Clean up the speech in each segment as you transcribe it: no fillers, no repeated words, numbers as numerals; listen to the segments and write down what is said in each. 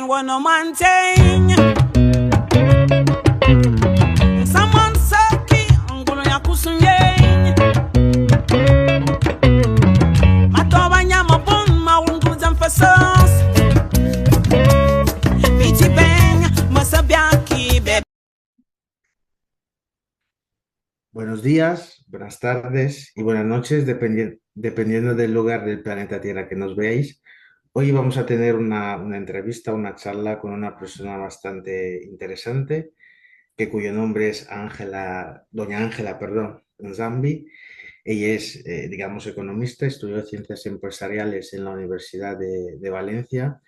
Wanna maintain someone saki ngono ya kusunye matoba nyama bon maungu zamfasas biti bang masabiaki be. Buenos días, buenas tardes y buenas noches, dependiendo del lugar del planeta Tierra que nos veáis. Hoy vamos a tener una entrevista, una charla con una persona bastante interesante, cuyo nombre es doña Ángela, perdón, Nzambi. Ella es, digamos, economista, estudió ciencias empresariales en la Universidad de Valencia.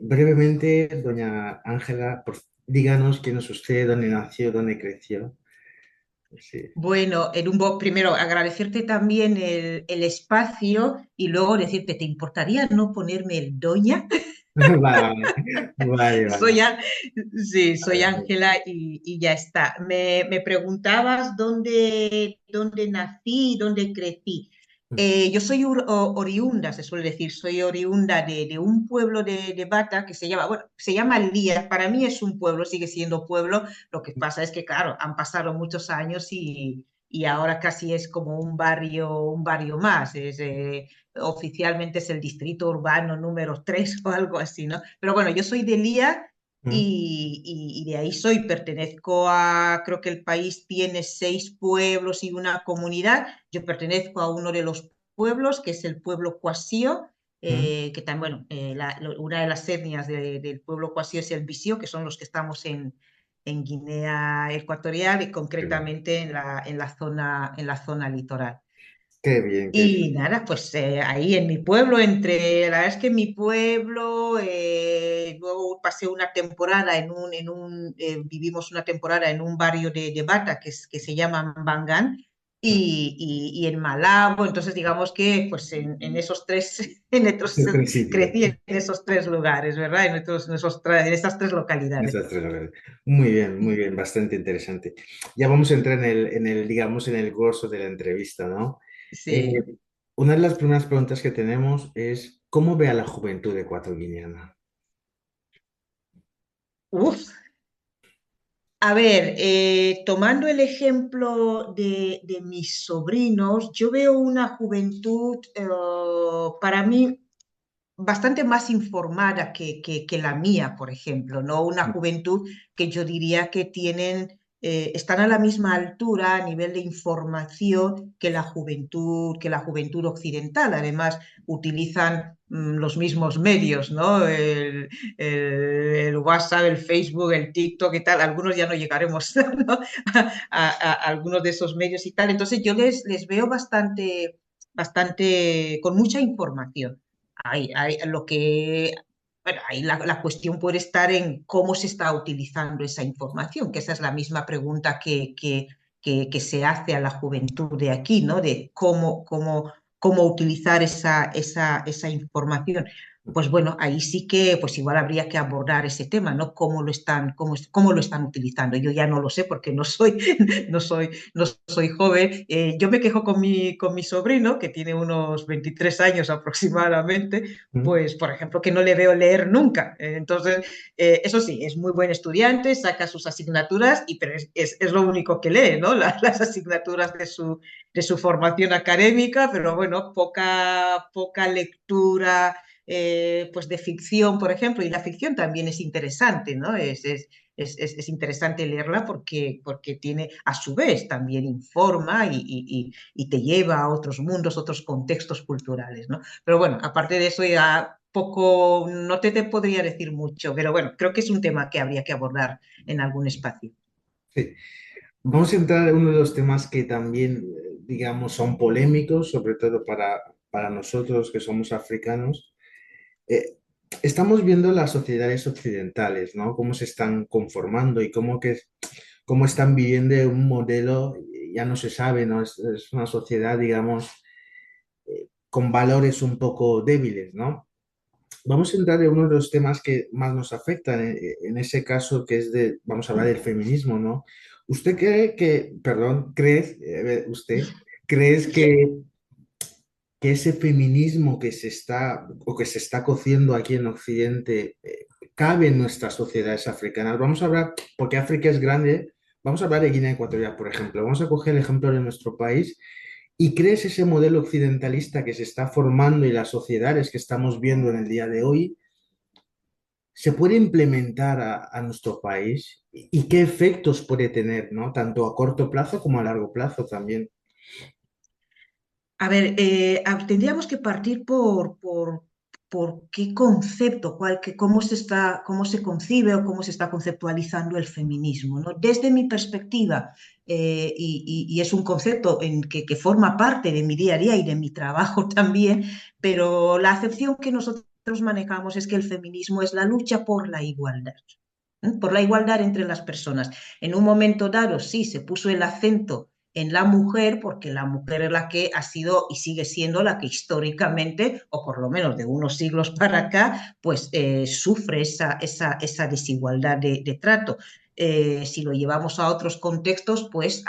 Brevemente, doña Ángela, díganos quién es usted, dónde nació, dónde creció. Sí. Bueno, primero agradecerte también el espacio y luego decirte, ¿te importaría no ponerme el doña? Vale, vale, vale, Soy, vale. sí, soy Vale. Ángela y ya está. Me preguntabas dónde nací, dónde crecí. Yo soy oriunda, se suele decir, soy oriunda de un pueblo de Bata que se llama, bueno, se llama Lía. Para mí es un pueblo, sigue siendo pueblo. Lo que pasa es que, claro, han pasado muchos años y ahora casi es como un barrio más. Oficialmente es el distrito urbano número 3 o algo así, ¿no? Pero bueno, yo soy de Lía Mm, y de ahí soy, pertenezco a, creo que el país tiene 6 pueblos y una comunidad. Yo pertenezco a uno de los pueblos, que es el pueblo Cuasío, mm. que también, bueno, una de las etnias del pueblo Cuasío es el Bisío, que son los que estamos en Guinea Ecuatorial y Qué bien, concretamente en la zona litoral. qué bien, qué bien. Y nada, pues ahí en mi pueblo, la verdad es que en mi pueblo, luego pasé una temporada vivimos una temporada en un barrio de Bata que se llama Bangan Mm. y en Malabo, entonces digamos que pues en esos tres, Tres sitios, crecí en esos 3 lugares, ¿verdad? En esas 3 localidades. esas tres localidades. Muy bien, bastante interesante. Ya vamos a entrar digamos, en el grosso de la entrevista, ¿no? Eh, Sí. una de las primeras preguntas que tenemos es, ¿cómo ve a la juventud ecuatoguineana? Uf. A ver, tomando el ejemplo de mis sobrinos, yo veo una juventud para mí bastante más informada que la mía, por ejemplo, ¿no? Una juventud que yo diría que están a la misma altura a nivel de información que la juventud occidental. Además, utilizan los mismos medios, ¿no? El WhatsApp, el Facebook, el TikTok y tal. Algunos ya no llegaremos, ¿no? a algunos de esos medios y tal. Entonces, yo les veo bastante, con mucha información. Bueno, ahí la cuestión puede estar en cómo se está utilizando esa información, que esa es la misma pregunta que se hace a la juventud de aquí, ¿no? De cómo utilizar esa información. Pues bueno, ahí sí que pues igual habría que abordar ese tema, ¿no? Cómo lo están utilizando. Yo ya no lo sé porque no soy joven. Yo me quejo con mi sobrino, que tiene unos 23 años aproximadamente, Mm. pues, por ejemplo, que no le veo leer nunca. Entonces, eso sí, es muy buen estudiante, saca sus asignaturas, pero es lo único que lee, ¿no? Las asignaturas de su formación académica, pero bueno, poca lectura. Pues de ficción, por ejemplo, y la ficción también es interesante, ¿no? Es interesante leerla porque tiene, a su vez, también informa y te lleva a otros mundos, otros contextos culturales, ¿no? Pero bueno, aparte de eso ya poco, no te podría decir mucho, pero bueno, creo que es un tema que habría que abordar en algún espacio. Sí. Vamos a entrar en uno de los temas que también, digamos, son polémicos, sobre todo para nosotros que somos africanos. Eh, Estamos viendo las sociedades occidentales, ¿no? Cómo se están conformando y cómo están viviendo un modelo, ya no se sabe, ¿no? Es una sociedad, digamos, con valores un poco débiles, ¿no? Vamos a entrar en uno de los temas que más nos afectan, en ese caso que vamos a hablar del feminismo, ¿no? ¿Usted cree crees que ese feminismo que se está cociendo aquí en Occidente, cabe en nuestras sociedades africanas. Vamos a hablar, porque África es grande, vamos a hablar de Guinea Ecuatorial, por ejemplo. Vamos a coger el ejemplo de nuestro país y crees ese modelo occidentalista que se está formando y las sociedades que estamos viendo en el día de hoy, ¿se puede implementar a nuestro país? ¿Y qué efectos puede tener, ¿no? Tanto a corto plazo como a largo plazo también. A ver, tendríamos que partir por qué concepto, cómo se concibe o cómo se está conceptualizando el feminismo, ¿no? Desde mi perspectiva, y es un concepto que forma parte de mi día a día y de mi trabajo también, pero la acepción que nosotros manejamos es que el feminismo es la lucha por la igualdad. Por la igualdad entre las personas. En un momento dado, sí, se puso el acento en la mujer, porque la mujer es la que ha sido y sigue siendo la que históricamente, o por lo menos de unos siglos para acá, pues sufre esa desigualdad de trato. Si lo llevamos a otros contextos, pues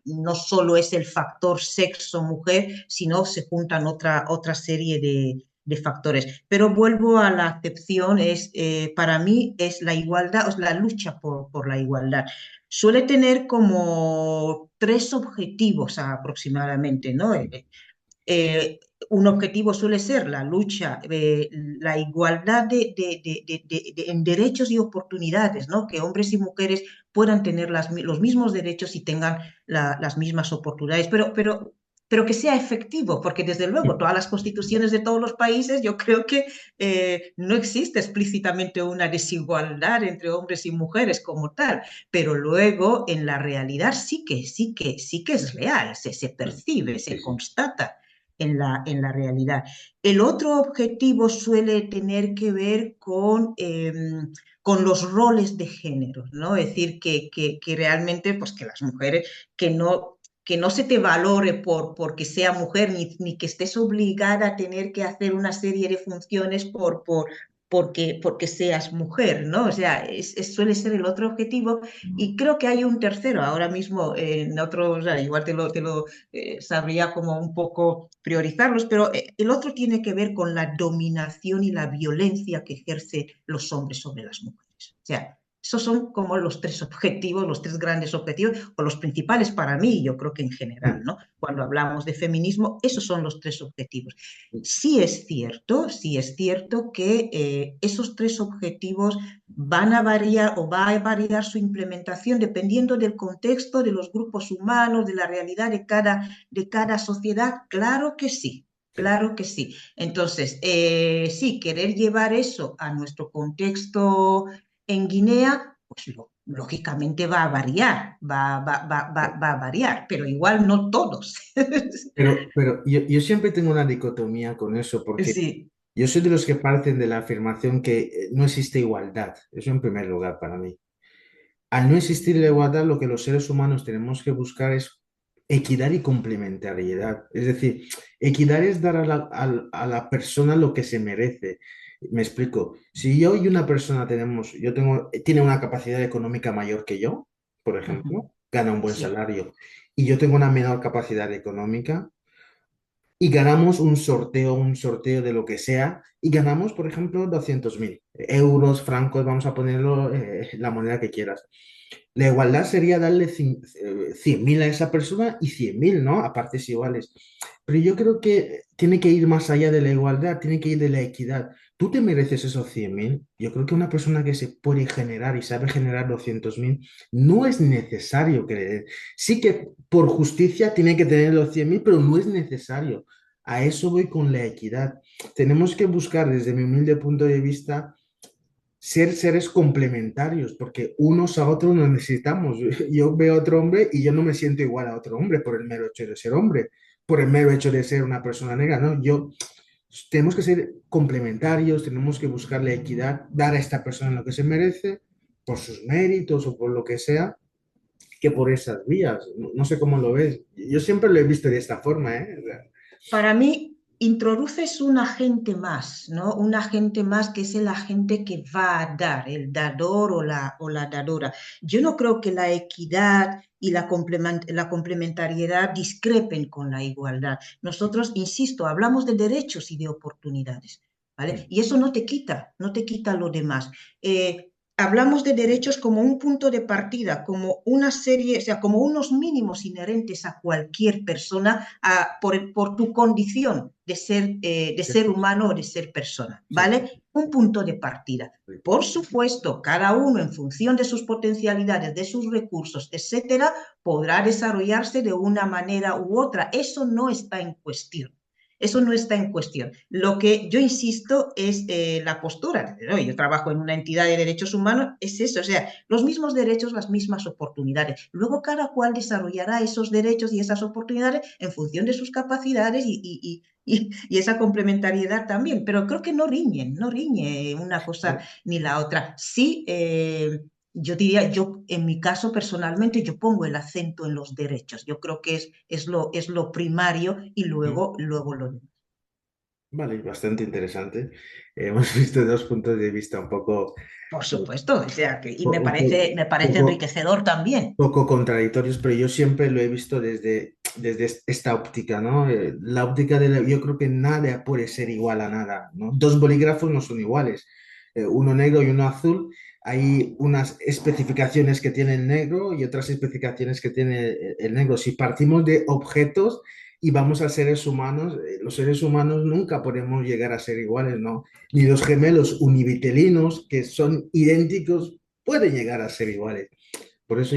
no solo es el factor sexo-mujer, sino se juntan otra serie de factores. Pero vuelvo a la acepción, para mí es la igualdad, es la lucha por la igualdad. Suele tener como tres objetivos aproximadamente, ¿no? Eh, un objetivo suele ser la lucha, la igualdad en derechos y oportunidades, ¿no? Que hombres y mujeres puedan tener los mismos derechos y tengan las mismas oportunidades, pero que sea efectivo, porque desde luego todas las constituciones de todos los países yo creo que no existe explícitamente una desigualdad entre hombres y mujeres como tal, pero luego en la realidad sí que es real, se percibe, Sí, se sí. constata en la realidad. El otro objetivo suele tener que ver con los roles de género, ¿no? Es decir, que realmente, pues que las mujeres, que no se te valore porque sea mujer, ni que estés obligada a tener que hacer una serie de funciones porque seas mujer, ¿no? O sea, suele ser el otro objetivo. Y creo que hay un tercero, ahora mismo en otro, o sea, igual sabría como un poco priorizarlos, pero el otro tiene que ver con la dominación y la violencia que ejerce los hombres sobre las mujeres. O sea, esos son como los tres objetivos, los tres grandes objetivos, o los principales para mí, yo creo que en general, ¿no? Cuando hablamos de feminismo, esos son los tres objetivos. Sí es cierto que esos tres objetivos van a variar o va a variar su implementación dependiendo del contexto, de los grupos humanos, de la realidad de cada sociedad. Claro que sí. Claro que sí. Entonces, sí, querer llevar eso a nuestro contexto en Guinea, pues lógicamente va a variar, va a variar, pero igual no todos. Pero yo siempre tengo una dicotomía con eso, porque Sí. yo soy de los que parten de la afirmación que no existe igualdad. Eso en primer lugar para mí. Al no existir la igualdad, lo que los seres humanos tenemos que buscar es equidad y complementariedad. Es decir, equidad es dar a la persona lo que se merece. Me explico. Si yo y una persona tiene una capacidad económica mayor que yo, por Ujú. ejemplo, gana un buen Sí. salario, y yo tengo una menor capacidad económica, y ganamos un sorteo de lo que sea, y ganamos, por ejemplo, 200.000 euros, francos, vamos a ponerlo la moneda que quieras. La igualdad sería darle 100.000 a esa persona y 100.000, ¿no? A partes iguales. Pero yo creo que tiene que ir más allá de la igualdad, tiene que ir de la equidad. Tú te mereces esos 100.000. Yo creo que una persona que se puede generar y sabe generar 200.000, no es necesario que le den. Sí que por justicia tiene que tener los 100.000, pero no es necesario. A eso voy con la equidad. Tenemos que buscar, desde mi humilde punto de vista, ser seres complementarios, porque unos a otros nos necesitamos. Yo veo a otro hombre y yo no me siento igual a otro hombre por el mero hecho de ser hombre, por el mero hecho de ser una persona negra, ¿no? Tenemos que ser complementarios, tenemos que buscar la equidad, dar a esta persona lo que se merece, por sus méritos o por lo que sea, que por esas vías. No, no sé cómo lo ves. Yo siempre lo he visto de esta forma, ¿eh? O sea, Para mí, introduces un agente más, ¿no? Un agente más que es el agente que va a dar, el dador o la dadora. Yo no creo que la equidad y la complementariedad discrepen con la igualdad. Nosotros, insisto, hablamos de derechos y de oportunidades. ¿vale? Y eso no te quita lo demás. Hablamos de derechos como un punto de partida, como una serie, o sea, como unos mínimos inherentes a cualquier persona por tu condición de ser humano o de ser persona, Sí, ¿vale? Un punto de partida. Por supuesto, cada uno en función de sus potencialidades, de sus recursos, etcétera, podrá desarrollarse de una manera u otra. Eso no está en cuestión. Eso no está en cuestión. Lo que yo insisto es la postura. ¿No? Yo trabajo en una entidad de derechos humanos, es eso, o sea, los mismos derechos, las mismas oportunidades. Luego cada cual desarrollará esos derechos y esas oportunidades en función de sus capacidades y esa complementariedad también. Pero creo que no riñe una cosa ni la otra. Sí, yo diría, yo en mi caso personalmente, yo pongo el acento en los derechos. Yo creo que es lo primario y luego lo demás. vale, bastante interesante. Hemos visto dos puntos de vista un poco, Por supuesto, o sea, y me parece poco, enriquecedor también. poco contradictorios, pero yo siempre lo he visto desde esta óptica, ¿no? La óptica yo creo que nada puede ser igual a nada, ¿no? Dos bolígrafos no son iguales, uno negro y uno azul. Hay unas especificaciones que tiene el negro y otras especificaciones que tiene el negro. Si partimos de objetos y vamos a seres humanos, los seres humanos nunca podemos llegar a ser iguales, ¿no? Ni los gemelos univitelinos, que son idénticos, pueden llegar a ser iguales. Por eso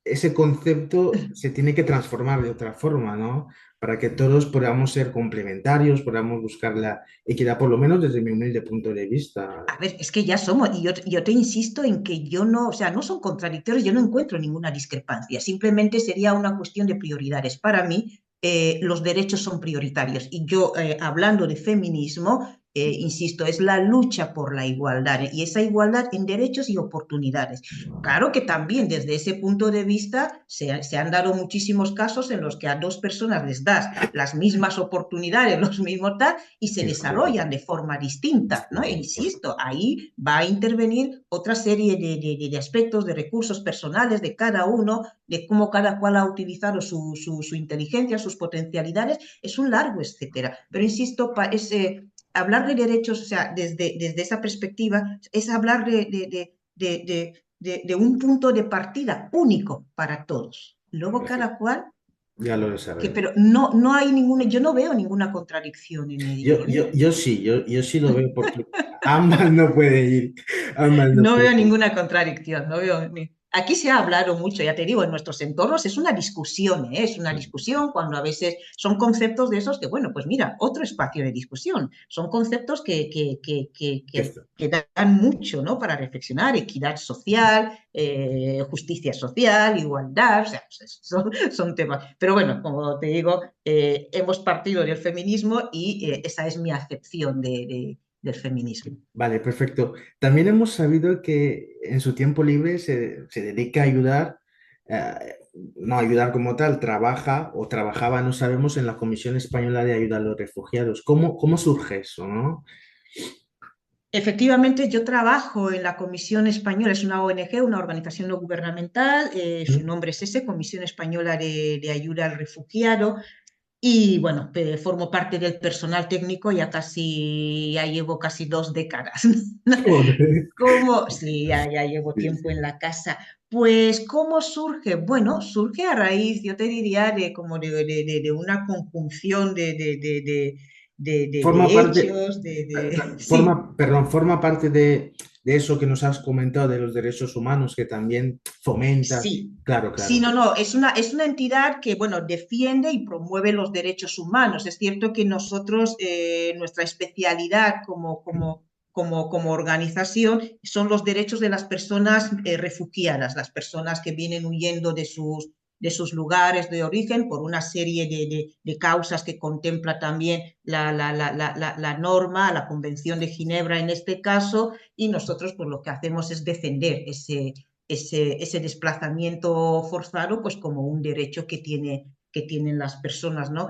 ese concepto se tiene que transformar de otra forma, ¿no? Para que todos podamos ser complementarios, podamos buscar la equidad, por lo menos desde mi humilde punto de vista. A ver, es que ya somos, y yo te insisto en que yo no, o sea, no son contradictorios, yo no encuentro ninguna discrepancia, simplemente sería una cuestión de prioridades. Para mí, los derechos son prioritarios. Y yo, hablando de feminismo, insisto, es la lucha por la igualdad y esa igualdad en derechos y oportunidades. Claro que también desde ese punto de vista se han dado muchísimos casos en los que a dos personas les das las mismas oportunidades, los mismos tal, y se Es correcto. desarrollan de forma distinta, ¿no? E insisto, ahí va a intervenir otra serie de aspectos, de recursos personales de cada uno, de cómo cada cual ha utilizado su inteligencia, sus potencialidades, es un largo etcétera. Pero insisto, hablar de derechos, o sea, desde esa perspectiva, es hablar de un punto de partida único para todos. Luego cada Perfecto. cual, Ya lo desarrollo. pero no hay ninguna, yo no veo ninguna contradicción en ello, ¿eh? Yo sí lo veo porque ambas no pueden ir, ambas no No veo pueden ir. ninguna contradicción, no veo Aquí se ha hablado mucho, ya te digo, en nuestros entornos es una discusión, ¿eh? Es una discusión cuando a veces son conceptos de esos que, bueno, pues mira, otro espacio de discusión. Son conceptos Esto. que dan mucho, ¿no? Para reflexionar, equidad social, justicia social, igualdad, o sea, pues son temas. Pero bueno, como te digo, hemos partido del feminismo y esa es mi acepción del feminismo. Vale, perfecto. También hemos sabido que en su tiempo libre se dedica a ayudar, eh, no ayudar como tal, trabaja o trabajaba, no sabemos, en la Comisión Española de Ayuda a los Refugiados. ¿Cómo surge eso, no? Efectivamente, yo trabajo en la Comisión Española, es una ONG, una organización no gubernamental, su ¿Mm? nombre es ese, Comisión Española de Ayuda al Refugiado, y bueno, formo parte del personal técnico, ya llevo casi 2 décadas. Joder. ¿Cómo? Sí, ya llevo Sí, tiempo sí. en la casa. Pues, ¿cómo surge? Bueno, surge a raíz, yo te diría, de como de una conjunción Forma de parte, hechos, sí. forma parte de eso que nos has comentado de los derechos humanos, que también fomenta. Sí, Claro, sí, claro. no, es una entidad que, bueno, defiende y promueve los derechos humanos. Es cierto que nosotros, nuestra especialidad como organización son los derechos de las personas refugiadas, las personas que vienen huyendo de sus lugares de origen por una serie de causas que contempla también la norma, la Convención de Ginebra en este caso, y nosotros pues lo que hacemos es defender ese desplazamiento forzado pues como un derecho que tienen las personas, ¿no?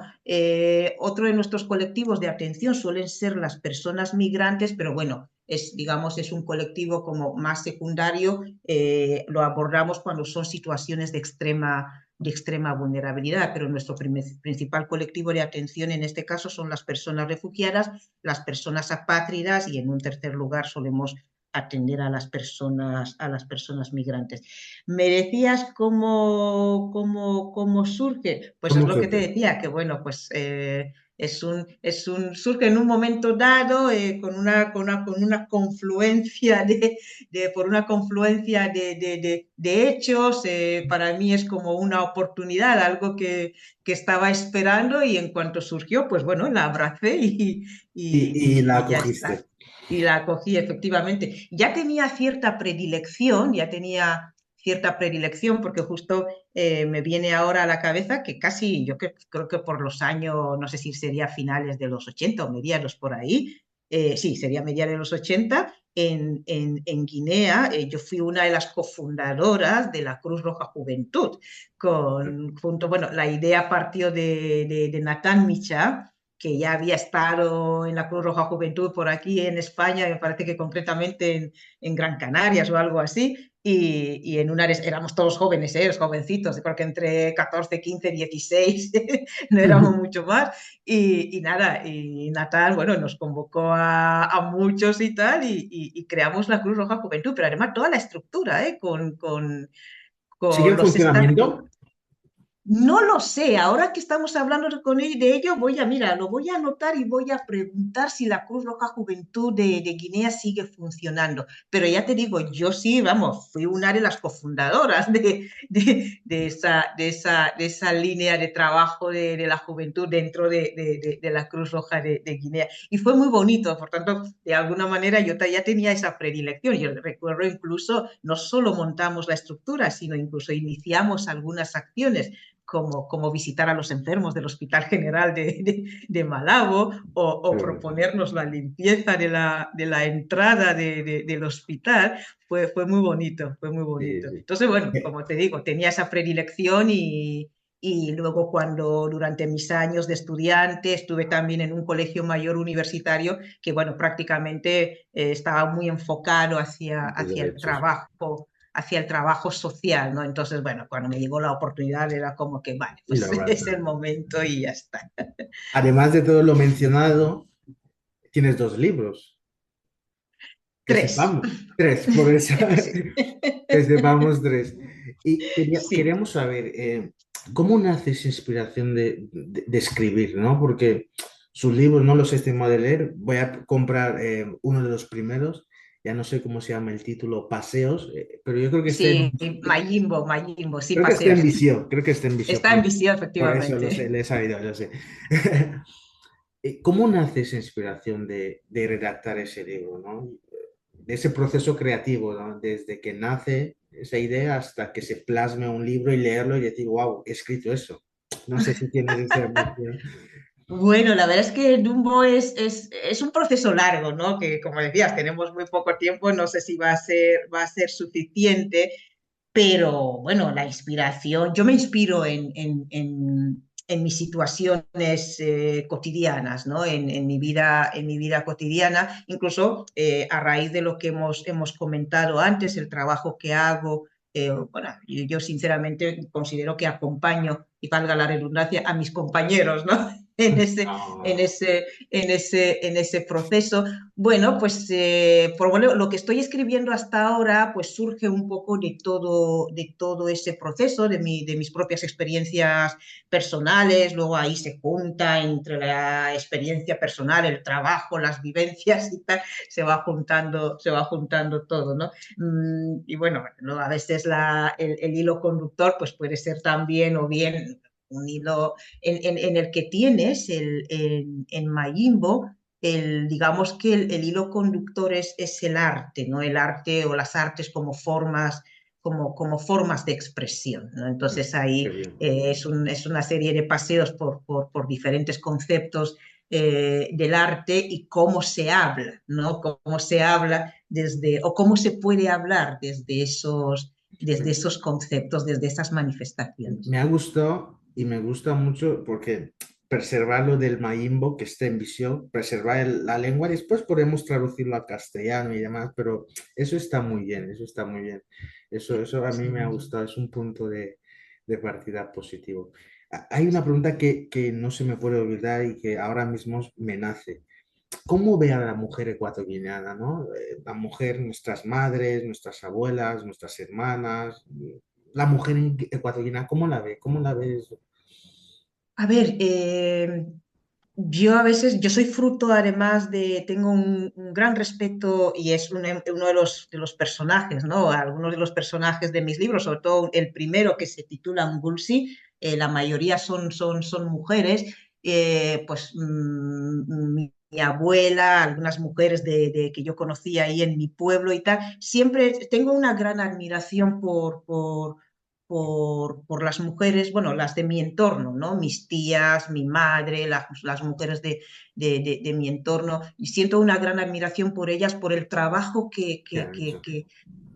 Otro de nuestros colectivos de atención suelen ser las personas migrantes, pero bueno, digamos, es un colectivo como más secundario, lo abordamos cuando son situaciones de extrema de extrema vulnerabilidad, pero nuestro principal colectivo de atención en este caso son las personas refugiadas, las personas apátridas y en un tercer lugar solemos atender a las personas migrantes. Me decías cómo surge, pues es ¿Cómo lo que te surge? decía, que bueno, pues surge en un momento dado con una confluencia por una confluencia de hechos. Para mí es como una oportunidad, algo que estaba esperando y en cuanto surgió, pues bueno, la abracé Y la y ya está. acogiste. Y la acogí efectivamente. Ya tenía cierta predilección, porque justo me viene ahora a la cabeza que casi, creo que por los años, no sé si sería finales de los 80 o mediados por ahí, sí, sería mediados de los 80, en Guinea, yo fui una de las cofundadoras de la Cruz Roja Juventud, bueno, la idea partió de Natán Micha, que ya había estado en la Cruz Roja Juventud por aquí en España, me parece que concretamente en Gran Canarias o algo así, y en una éramos todos jóvenes, los jovencitos, creo que entre 14, 15, 16, no éramos mucho más, y nada, y Natal, bueno, nos convocó a muchos y tal, y creamos la Cruz Roja Juventud, pero además toda la estructura, ¿Sigue con en los estatutos. funcionamiento? No lo sé, ahora que estamos hablando de ello, mira, lo voy a anotar y voy a preguntar si la Cruz Roja Juventud de Guinea sigue funcionando. Pero ya te digo, yo sí, vamos, fui una de las cofundadoras de esa línea de trabajo de la juventud dentro de la Cruz Roja de Guinea. Y fue muy bonito, por tanto, de alguna manera yo ya tenía esa predilección. Yo recuerdo incluso, no solo montamos la estructura, sino incluso iniciamos algunas acciones como visitar a los enfermos del Hospital General de Malabo o proponernos la limpieza de la entrada del hospital, fue muy bonito, fue muy Sí, bonito. sí. Entonces, bueno, Eh, como te digo, tenía esa predilección y luego cuando durante mis años de estudiante estuve también en un colegio mayor universitario que, bueno, prácticamente estaba muy enfocado de derechos. hacia el trabajo social, ¿no? Entonces, bueno, cuando me llegó la oportunidad era como que, vale, Y lo pues es el abrazaron. momento y ya está. Además de todo lo mencionado, tienes dos libros, que Tres. sepamos. Tres, por eso. Sí. Que sepamos tres. Y Sí. queríamos saber, ¿cómo nace esa inspiración de escribir, ¿no? Porque sus libros no los he estimado de leer. Voy a comprar uno de los primeros. Ya no sé cómo se llama el título, Paseos, pero yo creo que Sí, Mayimbo, sí, está en paseos. visión, creo que está en visión. Está en visión, Por eso lo sé, efectivamente. le he sabido, lo sé. ¿Cómo nace esa inspiración de redactar ese libro, ¿no? De ese proceso creativo, ¿no? Desde que nace esa idea hasta que se plasme un libro y leerlo y decir, wow, he escrito eso. No sé si tienes esa emoción. Bueno, la verdad es que Dumbo es un proceso largo, ¿no? Que como decías, tenemos muy poco tiempo, no sé si va a ser suficiente, pero bueno, la inspiración, yo me inspiro en mis situaciones cotidianas, ¿no? En mi vida cotidiana, incluso a raíz de lo que hemos comentado antes, el trabajo que hago. Bueno, yo sinceramente considero que acompaño, y valga la redundancia, a mis compañeros, ¿no? En ese, en No, ese, en ese proceso. Bueno, pues por lo que estoy escribiendo hasta ahora, pues surge un poco de todo ese proceso, de mis propias experiencias personales, luego ahí se junta entre la experiencia personal, el trabajo, las vivencias y tal, se va juntando todo, ¿no? Y bueno, luego a veces el hilo conductor pues puede ser también o bien un hilo en el que tienes en Mayimbo digamos que el hilo conductor es el arte, ¿no? El arte o las artes como formas, como formas de expresión, ¿no? Entonces qué ahí bien. es una serie de paseos por diferentes conceptos del arte y cómo se habla, ¿no? Cómo se habla o cómo se puede hablar desde esos conceptos, desde esas manifestaciones. Me ha gustado y me gusta mucho porque preservar lo del maimbo que esté en visión, preservar la lengua, después podemos traducirlo a castellano y demás, pero eso está muy bien, eso está muy bien. Eso a mí me ha Sí. gustado, es un punto de partida positivo. Hay una pregunta que no se me puede olvidar y que ahora mismo me nace. ¿Cómo ve a la mujer ecuatoriana, ¿no? La mujer, nuestras madres, nuestras abuelas, nuestras hermanas, la mujer ecuatoriana, ¿cómo la ve? ¿Cómo la ves? A ver, yo a veces, yo soy fruto además tengo un gran respeto y es uno de los personajes, ¿no? Algunos de los personajes de mis libros, sobre todo el primero que se titula Ngulsi, la mayoría son mujeres, pues mi abuela, algunas mujeres que yo conocía ahí en mi pueblo y tal, siempre tengo una gran admiración por las mujeres, bueno, las de mi entorno, ¿no? Mis tías, mi madre, las mujeres de mi entorno, y siento una gran admiración por ellas, por el trabajo ¿Qué han hecho?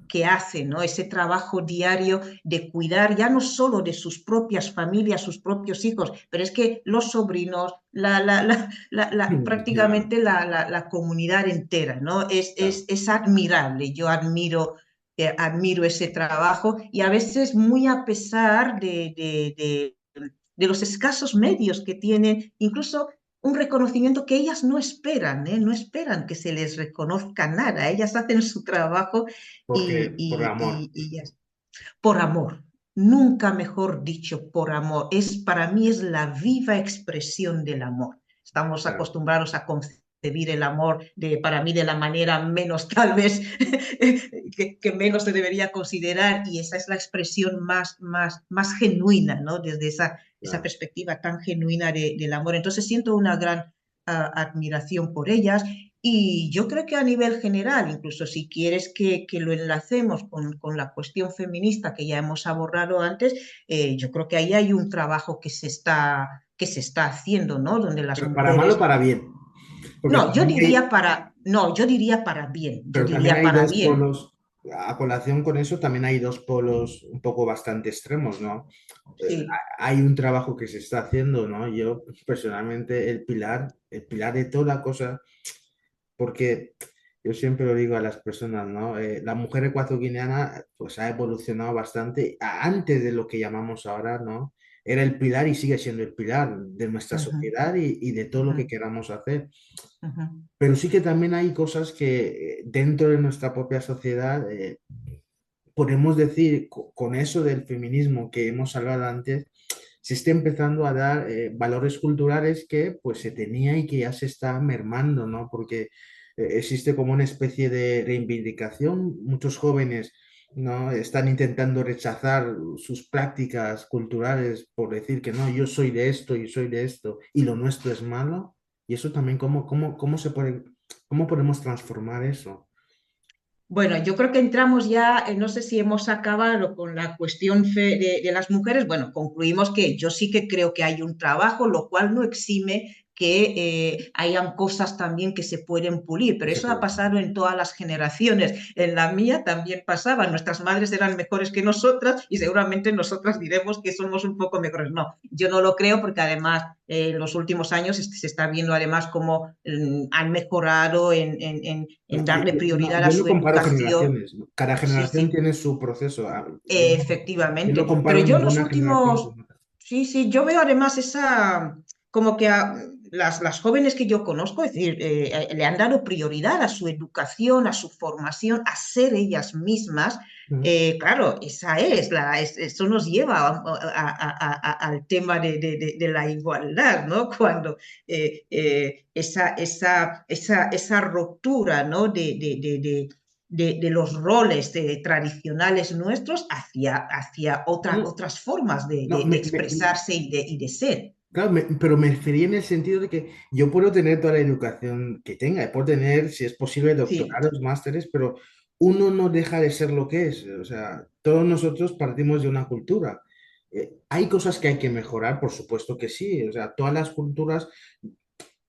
que hacen, ¿no? Ese trabajo diario de cuidar ya no solo de sus propias familias, sus propios hijos, pero es que los sobrinos, Ya, prácticamente la comunidad entera, ¿no? claro. Es admirable. Yo admiro ese trabajo y a veces muy a pesar de los escasos medios que tienen, incluso un reconocimiento que ellas no esperan, ¿eh? No esperan que se les reconozca nada. Ellas hacen su trabajo Porque, por amor. por amor. Nunca mejor dicho, por amor. Para mí es la viva expresión del amor. Estamos Claro, acostumbrados a concebir el amor para mí de la manera menos tal vez que menos se debería considerar y esa es la expresión más genuina, ¿no? Desde esa claro. perspectiva tan genuina del amor. Entonces siento una gran admiración por ellas y yo creo que a nivel general, incluso si quieres que lo enlacemos con la cuestión feminista que ya hemos abordado antes, yo creo que ahí hay un trabajo que se está haciendo, ¿no? Donde las Pero para mal o mujeres... para bien. Porque No, también hay, yo diría para bien, yo pero también diría hay para dos bien. polos, a colación con eso, también hay dos polos un poco bastante extremos, ¿no? Sí. Hay un trabajo que se está haciendo, ¿no? Yo personalmente el pilar de toda la cosa, porque yo siempre lo digo a las personas, ¿no? La mujer ecuatoguineana pues ha evolucionado bastante antes de lo que llamamos ahora, ¿no? Era el pilar y sigue siendo el pilar de nuestra Ujú, sociedad y de todo lo ujú, que queramos hacer. ujú. Pero sí que también hay cosas que dentro de nuestra propia sociedad podemos decir con eso del feminismo que hemos hablado antes, se está empezando a dar valores culturales que pues se tenía y que ya se está mermando, ¿no? Porque existe como una especie de reivindicación. Muchos jóvenes, ¿no? Están intentando rechazar sus prácticas culturales por decir que no, yo soy de esto y soy de esto y lo nuestro es malo. Y eso también, ¿cómo se puede, cómo podemos transformar eso? Bueno, yo creo que entramos ya, no sé si hemos acabado con la cuestión de las mujeres. Bueno, concluimos que yo sí que creo que hay un trabajo, lo cual no exime que hayan cosas también que se pueden pulir, pero Que se eso ha puede. pasado en todas las generaciones. En la mía también pasaba, nuestras madres eran mejores que nosotras y seguramente nosotras diremos que somos un poco mejores. No, yo no lo creo porque además en los últimos años se está viendo además cómo han mejorado No, en darle prioridad a yo no su comparo educación. generaciones, ¿no? Cada Sí, generación sí, tiene su proceso. Yo no efectivamente. Pero comparo yo en los ninguna generación últimos, con otra. sí, sí, yo veo además como que las jóvenes que yo conozco, es decir, le han dado prioridad a su educación, a su formación, a ser ellas mismas. Mm. Claro, eso nos lleva al tema de la igualdad, ¿no? Cuando esa ruptura, ¿no? De los roles tradicionales nuestros hacia No, otras formas no, de expresarse y de ser. claro, pero me refería en el sentido de que yo puedo tener toda la educación que tenga, puedo tener, si es posible, Sí. doctorados, másteres, pero uno no deja de ser lo que es. O sea, todos nosotros partimos de una cultura. Hay cosas que hay que mejorar, por supuesto que sí. O sea, todas las culturas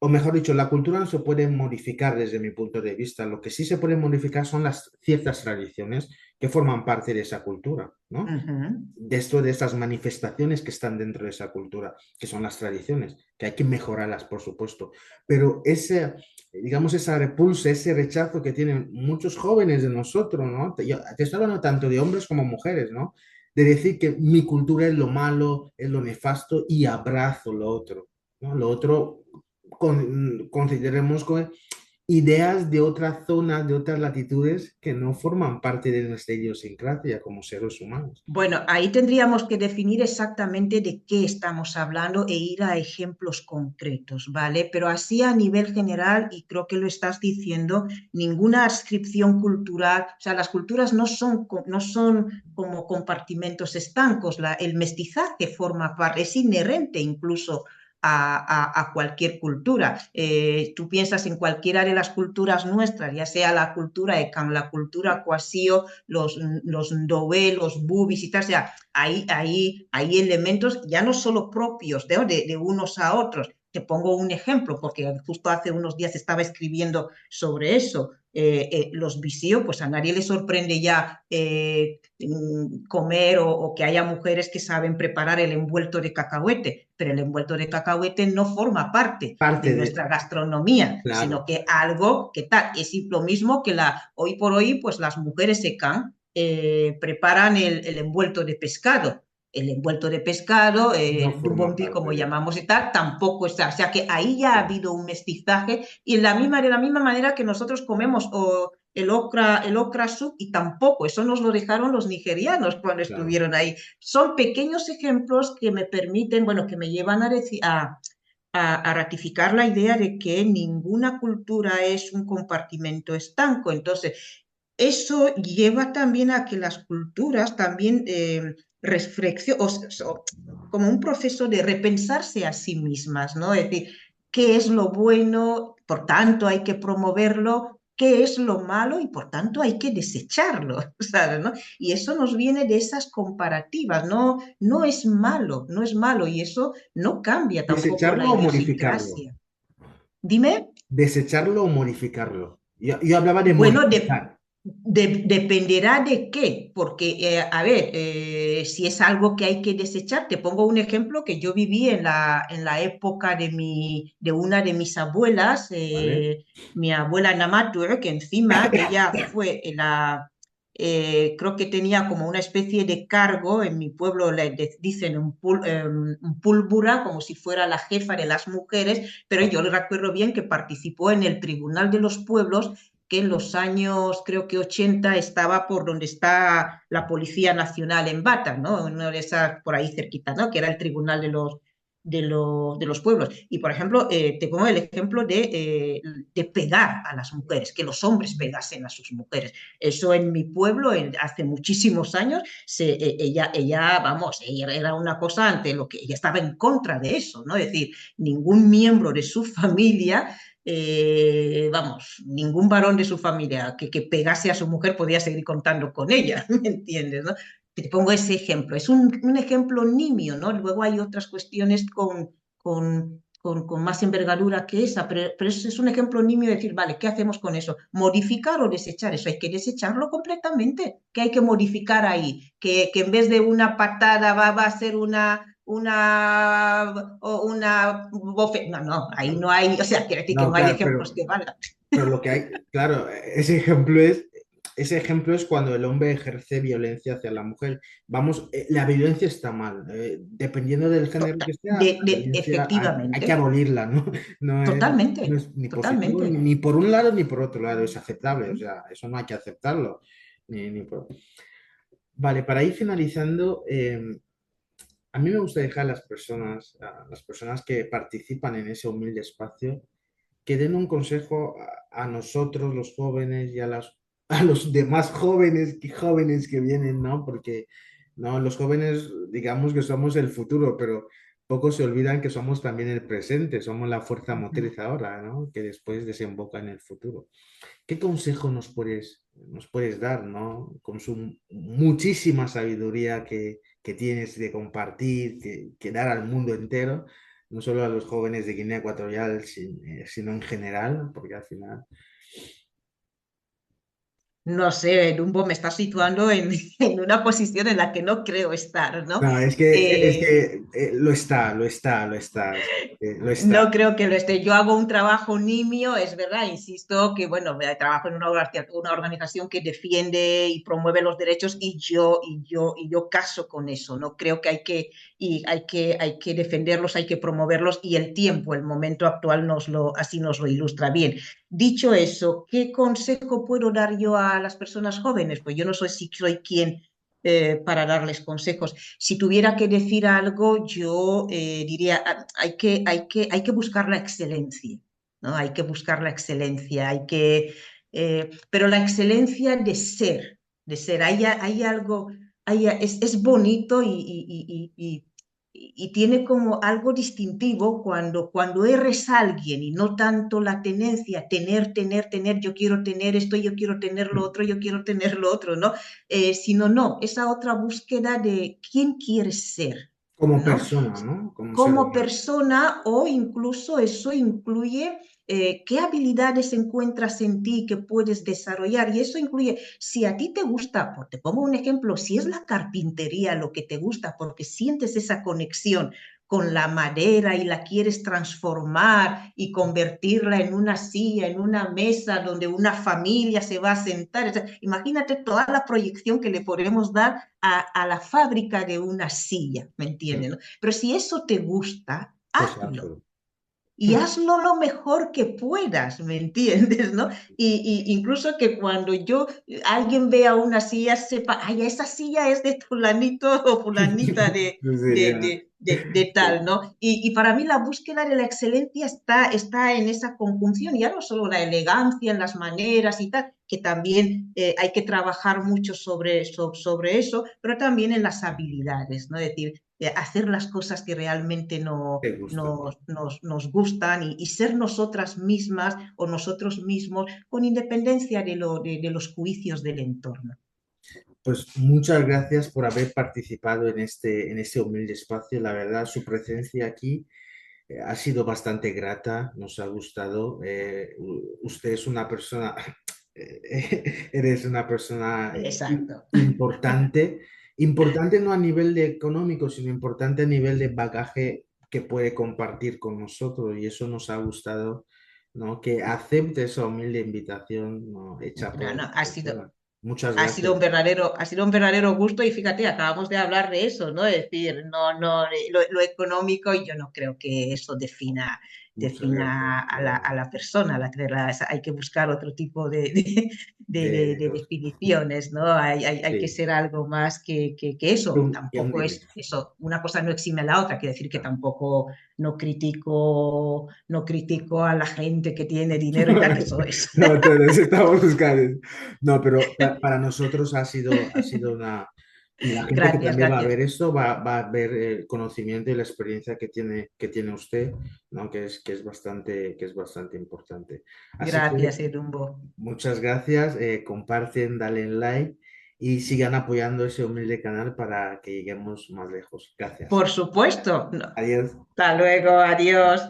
o mejor dicho, la cultura no se puede modificar desde mi punto de vista. Lo que sí se puede modificar son las ciertas tradiciones que forman parte de esa cultura, ¿no? Ujú. De esto, de estas manifestaciones que están dentro de esa cultura, que son las tradiciones, que hay que mejorarlas, por supuesto. Pero ese, digamos, esa repulsa, ese rechazo que tienen muchos jóvenes de nosotros, ¿no? Te estoy hablando tanto de hombres como mujeres, ¿no? de decir que mi cultura es lo malo, es lo nefasto y abrazo lo otro, ¿no? Lo otro consideremos ideas de otras zonas, de otras latitudes que no forman parte de nuestra idiosincrasia como seres humanos. Bueno, ahí tendríamos que definir exactamente de qué estamos hablando e ir a ejemplos concretos, ¿vale? Pero así a nivel general, y creo que lo estás diciendo, ninguna adscripción cultural, o sea, las culturas no son como compartimentos estancos, el mestizaje forma parte, es inherente incluso a cualquier cultura. Tú piensas en cualquiera de las culturas nuestras, ya sea la cultura Ekan, la cultura Kwasio, los Ndobé, los Bubis y tal, o sea, hay elementos ya no solo propios de unos a otros. Te pongo un ejemplo, porque justo hace unos días estaba escribiendo sobre eso. Los visíos, pues a nadie le sorprende ya comer o que haya mujeres que saben preparar el envuelto de cacahuete, pero el envuelto de cacahuete no forma parte de Parte de, nuestra gastronomía, sino claro, que algo que tal, es lo mismo que hoy por hoy, pues las mujeres secan, preparan el envuelto de pescado. El envuelto de pescado, no el forma dubonpi, parte como de... llamamos y tal, tampoco está. O sea que ahí ya ha Claro. habido un mestizaje y de la misma manera que nosotros comemos el okra soup y tampoco, eso nos lo dejaron los nigerianos cuando Claro. estuvieron ahí. Son pequeños ejemplos que me permiten, bueno, que me llevan a ratificar la idea de que ninguna cultura es un compartimento estanco. Entonces, eso lleva también a que las culturas también como un proceso de repensarse a sí mismas, ¿no? Es decir, qué es lo bueno, por tanto hay que promoverlo, qué es lo malo y por tanto hay que desecharlo, ¿sabes? ¿No? Y eso nos viene de esas comparativas, no, no es malo, no es malo y eso no cambia tampoco la ¿Desecharlo o modificarlo? idiosincrasia. Dime. ¿Desecharlo o modificarlo? Yo hablaba de Bueno, modificar. dependerá de qué, porque, a ver, si es algo que hay que desechar, te pongo un ejemplo que yo viví en la época de una de mis abuelas, ¿Vale? mi abuela Namatur, que encima ella fue creo que tenía como una especie de cargo, en mi pueblo dicen un púlbura, como si fuera la jefa de las mujeres, pero yo le recuerdo bien que participó en el Tribunal de los Pueblos que en los años, creo que 80, estaba por donde está la Policía Nacional en Bata, ¿no? Una de esas por ahí cerquita, ¿no? Que era el Tribunal de los Pueblos. Y, por ejemplo, te pongo el ejemplo de pegar a las mujeres, que los hombres pegasen a sus mujeres. Eso en mi pueblo, hace muchísimos años, vamos, ella era una cosa ante lo que ella estaba en contra de eso, ¿no? Es decir, ningún miembro de su familia vamos, ningún varón de su familia que pegase a su mujer podía seguir contando con ella, ¿me entiendes? ¿No? Te pongo ese ejemplo, es un ejemplo nimio, ¿no? Luego hay otras cuestiones con más envergadura que esa, pero eso es un ejemplo nimio de decir, vale, ¿qué hacemos con eso? ¿Modificar o desechar? Eso hay que desecharlo completamente. ¿Qué hay que modificar ahí? Que en vez de una patada va a ser una bofetada. No, no, ahí no hay, o sea, quiere decir que No, no hay claro, ejemplos que valgan. pero lo que hay, claro, ese ejemplo es cuando el hombre ejerce violencia hacia la mujer. Vamos, la violencia está mal. Dependiendo del género que sea, la violencia hay que Efectivamente, abolirla, ¿no? No totalmente, es ni positivo totalmente. ni por un lado ni por otro lado, es aceptable. O sea, eso no hay que aceptarlo. Vale, para ir finalizando, a mí me gusta dejar a las personas que participan en ese humilde espacio que den un consejo a nosotros, los jóvenes, y a los demás jóvenes que vienen, ¿no? Porque no, los jóvenes, digamos que somos el futuro, pero pocos se olvidan que somos también el presente, somos la fuerza motriz ahora, ¿no? Que después desemboca en el futuro. ¿Qué consejo nos puedes dar, ¿no? Con su muchísima sabiduría que tienes de compartir, que dar al mundo entero, no solo a los jóvenes de Guinea Ecuatorial, sino en general, porque al final... No sé, Dumbo, me está situando en una posición en la que no creo estar, ¿no? No, Eh, lo está, lo No está. creo que lo esté. Yo hago un trabajo nimio, es verdad, insisto que, bueno, trabajo en una organización que defiende y promueve los derechos y yo caso con eso, ¿no? Creo que hay que defenderlos, hay que promoverlos y el tiempo, el momento actual así nos lo ilustra bien. Dicho eso, ¿qué consejo puedo dar yo a las personas jóvenes? Pues yo no sé si soy quien para darles consejos. Si tuviera que decir algo, yo diría, hay que buscar la excelencia, ¿no? Hay que buscar la excelencia, pero la excelencia de ser, hay algo, es bonito y tiene como algo distintivo cuando eres alguien y no tanto la tenencia, tener, yo quiero tener esto, yo quiero tener lo otro, yo quiero tener lo otro, ¿no? Sino no, esa otra búsqueda de quién quieres ser, Como ¿no? persona, ¿no? Como ser Como humano. persona o incluso eso incluye qué habilidades encuentras en ti que puedes desarrollar y eso incluye, si a ti te gusta, pues te pongo un ejemplo, si es la carpintería lo que te gusta porque sientes esa conexión con la madera y la quieres transformar y convertirla en una silla, en una mesa donde una familia se va a sentar. O sea, imagínate toda la proyección que le podemos dar a la fábrica de una silla, ¿me entiendes? Sí, ¿No? Pero si eso te gusta, pues hazlo hazlo. y hazlo lo mejor que puedas, ¿me entiendes? ¿No? Incluso que cuando alguien vea una silla, sepa, ay, esa silla es de fulanito o fulanita Sería, de tal, ¿no? Y para mí la búsqueda de la excelencia está en esa conjunción, ya no solo la elegancia en las maneras y tal, que también hay que trabajar mucho sobre eso, pero también en las habilidades, ¿no? Es decir, hacer las cosas que realmente te gusta. nos gustan y ser nosotras mismas o nosotros mismos con independencia de los juicios del entorno. Pues muchas gracias por haber participado en este humilde espacio. La verdad, su presencia aquí ha sido bastante grata, nos ha gustado. Usted es una persona, eres una persona Exacto. importante, importante no a nivel de económico, sino importante a nivel de bagaje que puede compartir con nosotros y eso nos ha gustado, ¿no? Que acepte esa humilde invitación, ¿no? Hecha por No, no, otra persona. Muchas gracias. ha sido un verdadero gusto y fíjate, acabamos de hablar de eso, ¿no? Es decir, no, lo económico yo no creo que eso Muchas gracias. defina a la persona, hay que buscar otro tipo De, de definiciones, ¿no? Hay que sí, ser algo más que eso, que un tampoco dinero. es eso, una cosa no exime a la otra, quiere decir que tampoco no critico a la gente que tiene dinero y tal, que eso es. No, todos estamos buscando. No, pero para nosotros ha sido una... Y la gente que Gracias, también va a gracias. ver esto va a ver el conocimiento y la experiencia que tiene usted, ¿no? Que es bastante importante. Así que Gracias, Edumbo. muchas gracias. Comparten, dale like y sigan apoyando ese humilde canal para que lleguemos más lejos. Gracias. Por supuesto. No. Adiós. Hasta luego, adiós.